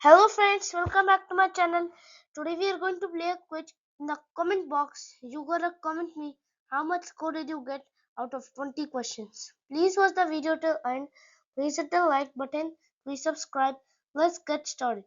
Hello friends, welcome back to my channel. Today we are going to play a quiz in the comment box. You gotta comment me how much score did you get out of 20 questions. Please watch the video till end. Please hit the like button. Please subscribe. Let's get started.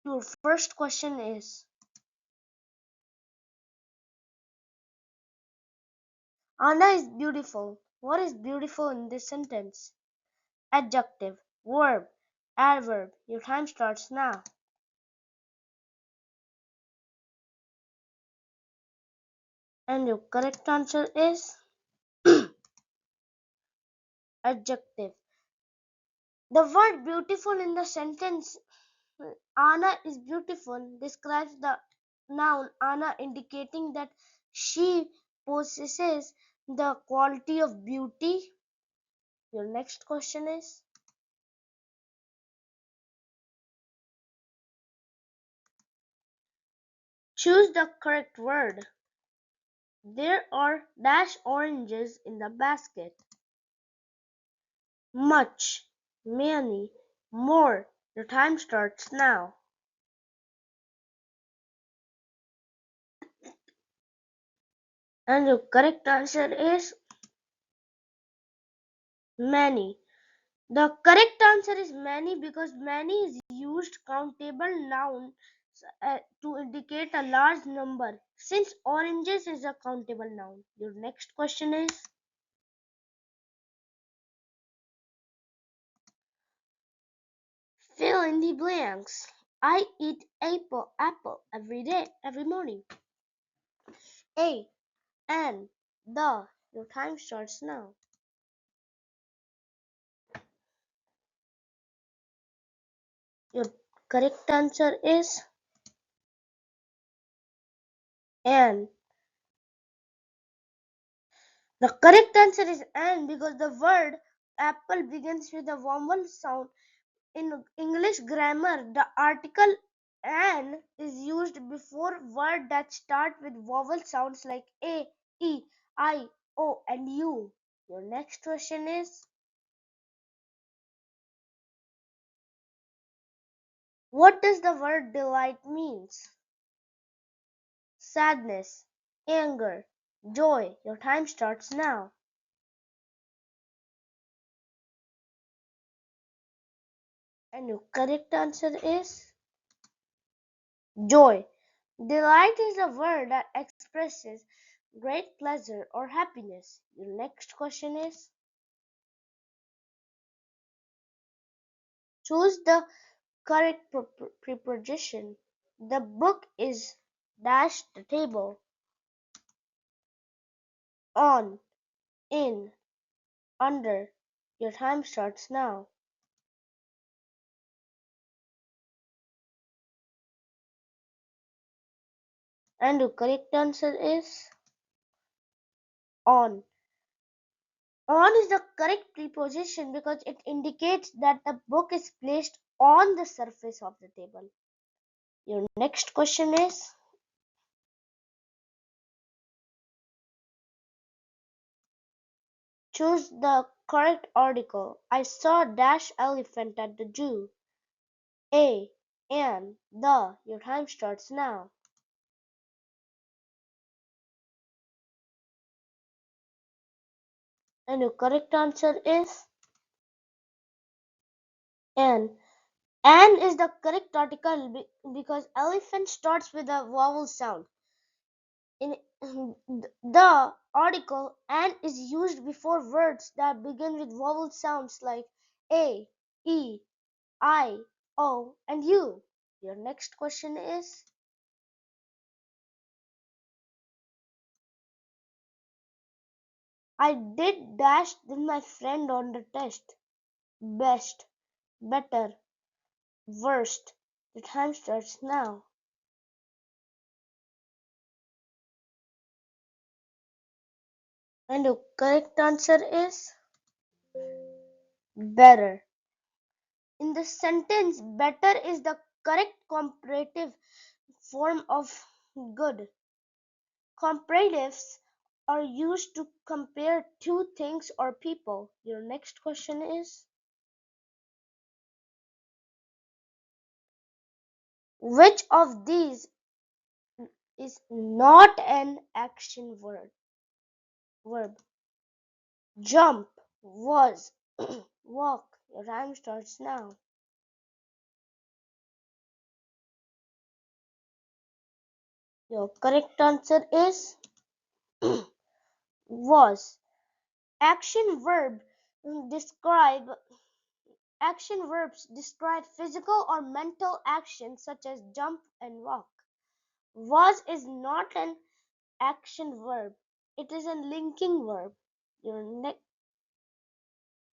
Your first question is Anna is beautiful. What is beautiful in this sentence? Adjective, verb, adverb. Your time starts now. And your correct answer is adjective. The word beautiful in the sentence Anna is beautiful describes the noun Anna, indicating that she possesses the quality of beauty. Your next question is choose the correct word. There are dash oranges in the basket. Much, many, more. Your time starts now. And your correct answer is many. The correct answer is many because many is used countable noun to indicate a large number. Since oranges is a countable noun. Your next question is fill in the blanks. I eat apple every day, every morning. A and the. Your time starts now. Your correct answer is and. The correct answer is and because the word apple begins with a vowel sound. In English grammar, the article "an" is used before words that start with vowel sounds like a, e, I, o, and u. Your next question is what does the word delight means? Sadness, anger, joy. Your time starts now. And your correct answer is joy. Delight is a word that expresses great pleasure or happiness. Your next question is choose the correct preposition. The book is dash the table. On, in, under. Your time starts now. And the correct answer is on. On is the correct preposition because it indicates that the book is placed on the surface of the table. Your next question is choose the correct article. I saw dash elephant at the zoo. A and the. Your time starts now. And your correct answer is an. An is the correct article because elephant starts with a vowel sound. In the article an is used before words that begin with vowel sounds like a, e, I, o, and u. Your next question is I did dash with my friend on the test. Best, better, worst. The time starts now. And the correct answer is better. In the sentence, better is the correct comparative form of good. Comparatives are used to compare two things or people. Your next question is Which of these is not an action verb? Jump, was, walk. Your time starts now. Your correct answer is was. Action verb describe action verbs describe physical or mental actions such as jump and walk. Was is not an action verb. It is a linking verb. Your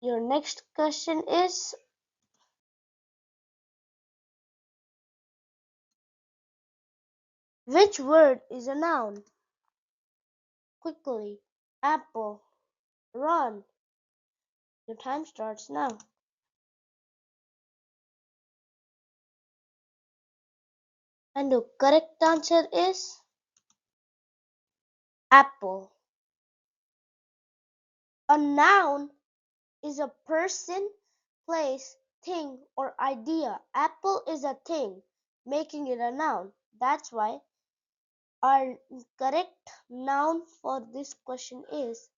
your next question is which word is a noun? Quickly, apple, run. Your time starts now. And the correct answer is apple. A noun is a person, place, thing, or idea. Apple is a thing, making it a noun. That's why our correct noun for this question is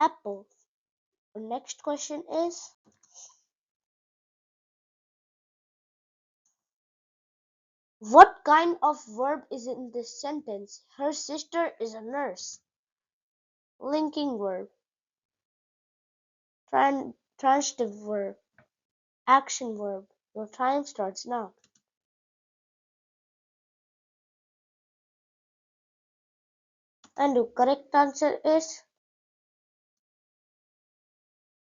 apple. The next question is what kind of verb is in this sentence? Her sister is a nurse. Linking verb, transitive verb, action verb. Your time starts now. And the correct answer is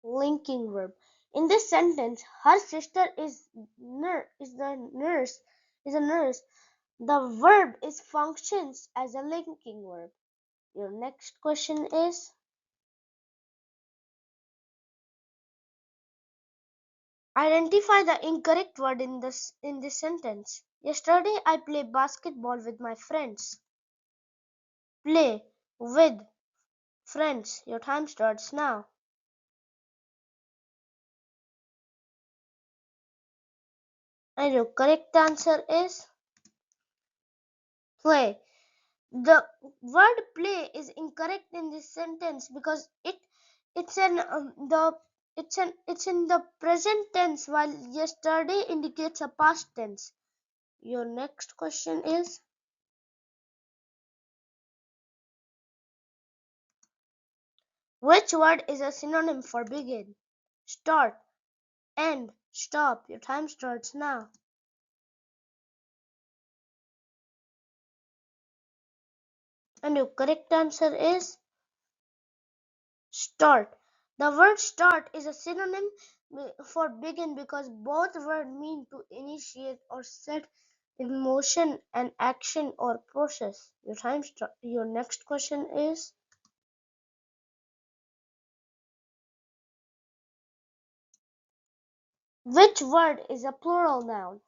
linking verb. In this sentence, her sister is is a nurse. The verb is functions as a linking verb. Your next question is identify the incorrect word in this sentence. Yesterday I played basketball with my friends. Play with friends. Your time starts now. And your correct answer is play. The word play is incorrect in this sentence because it's an the it's in the present tense while yesterday indicates a past tense. Your next question is which word is a synonym for begin? Start, end, stop. Your time starts now. And your correct answer is start. The word start is a synonym for begin because both words mean to initiate or set in motion an action or process. Your next question is which word is a plural noun?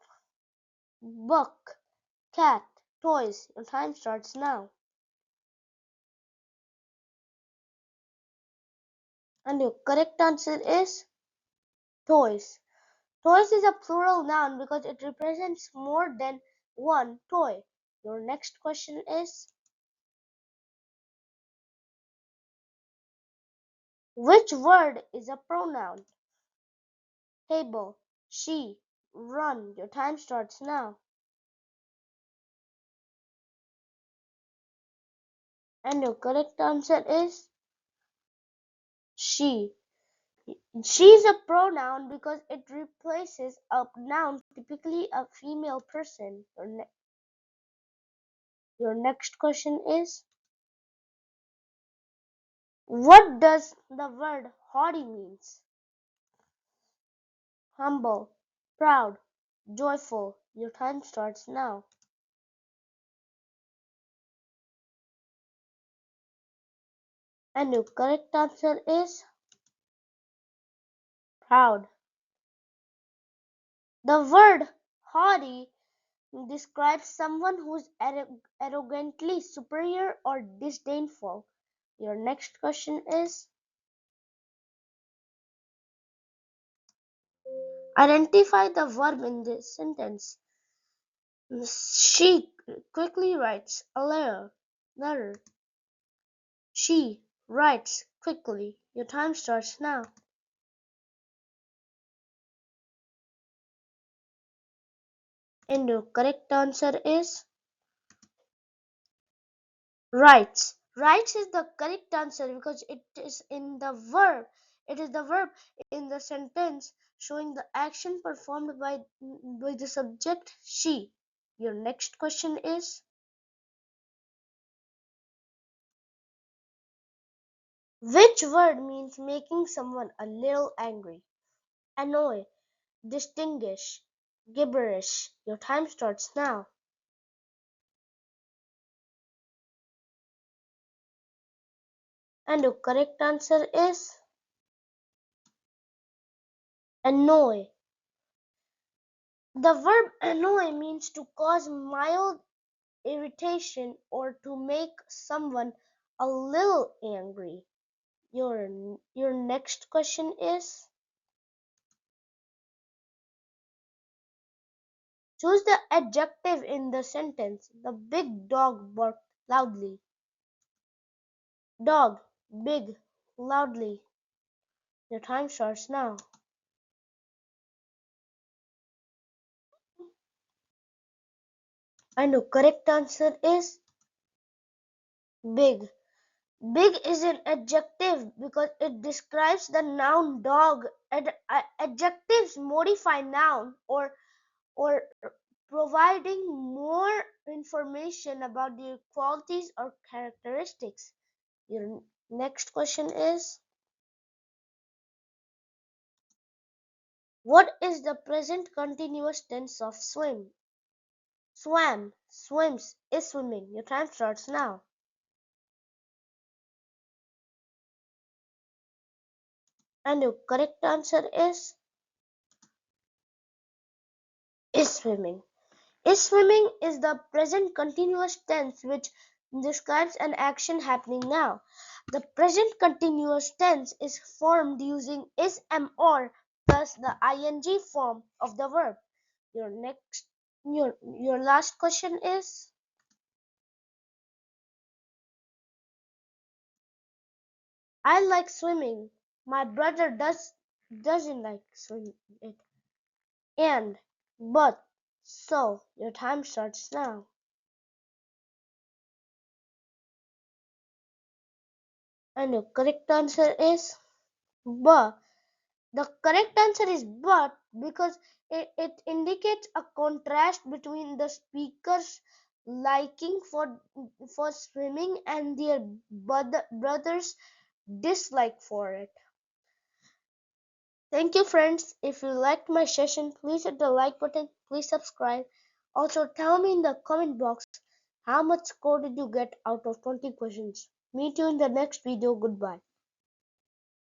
Book, cat, toys. Your time starts now. And your correct answer is toys. Toys is a plural noun because it represents more than one toy. Your next question is which word is a pronoun? Table, she, run. Your time starts now. And your correct answer is she. She is a pronoun because it replaces a noun, typically a female person. Your next question is what does the word haughty means? Humble, proud, joyful. Your time starts now. And your correct answer is proud. The word haughty describes someone who is arrogantly superior or disdainful. Your next question is identify the verb in this sentence. She quickly writes a letter. She writes quickly. Your time starts now. And the correct answer is writes. Writes is the correct answer because it is in the verb. It is the verb in the sentence showing the action performed by the subject she. Your next question is which word means making someone a little angry? Annoy, distinguish, gibberish. Your time starts now. And the correct answer is annoy. The verb annoy means to cause mild irritation or to make someone a little angry. Your next question is choose the adjective in the sentence. The big dog barked loudly. Dog, big, loudly. Your time starts now. And the correct answer is big. Big is an adjective because it describes the noun dog. Adjectives modify noun or providing more information about their qualities or characteristics. Your next question is what is the present continuous tense of swim? Swam, swims, is swimming. Your time starts now. And the correct answer is swimming. Is swimming is the present continuous tense which describes an action happening now. The present continuous tense is formed using is am or plus the ing form of the verb. Your last question is I like swimming. My brother doesn't like swimming it. And but so your time starts now. And the correct answer is but. The correct answer is but because it indicates a contrast between the speaker's liking for swimming and their brother's dislike for it. Thank you friends. If you liked my session, please hit the like button. Please subscribe. Also tell me in the comment box how much score did you get out of 20 questions. Meet you in the next video. Goodbye.